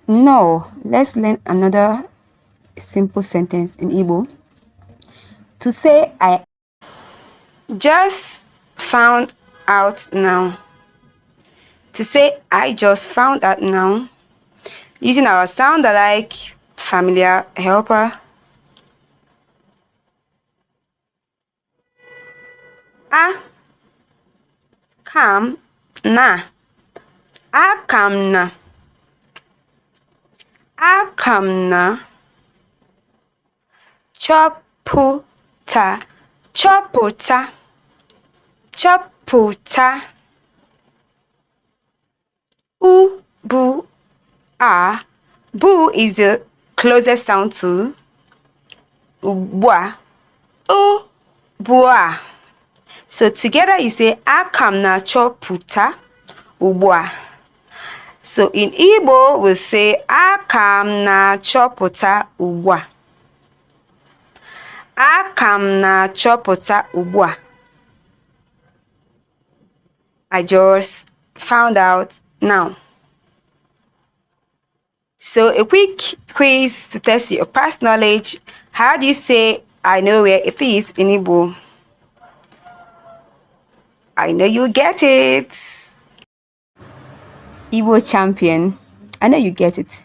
No, let's learn another simple sentence in Igbo. To say I just found out now. To say I just found out now, using our sound alike familiar helper. A kam na. A kam na. A kam na. Chọpụta. Chọpụta. Chọpụta. U bu a. Bu is the closest sound to ugbua. U bua. So together you say akam na chọpụta ugbua. So in Igbo we say akam na chọpụta ugbua. Akam na chọpụta ugbua. I just found out now. So a quick quiz to test your past knowledge. How do you say I know where it is in Igbo? I know you get it. Igbo champion, I know you get it.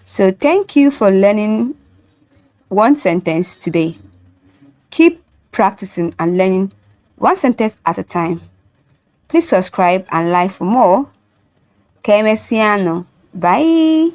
So thank you for learning one sentence today. Keep practicing and learning one sentence at a time. Please subscribe and like for more. Bye.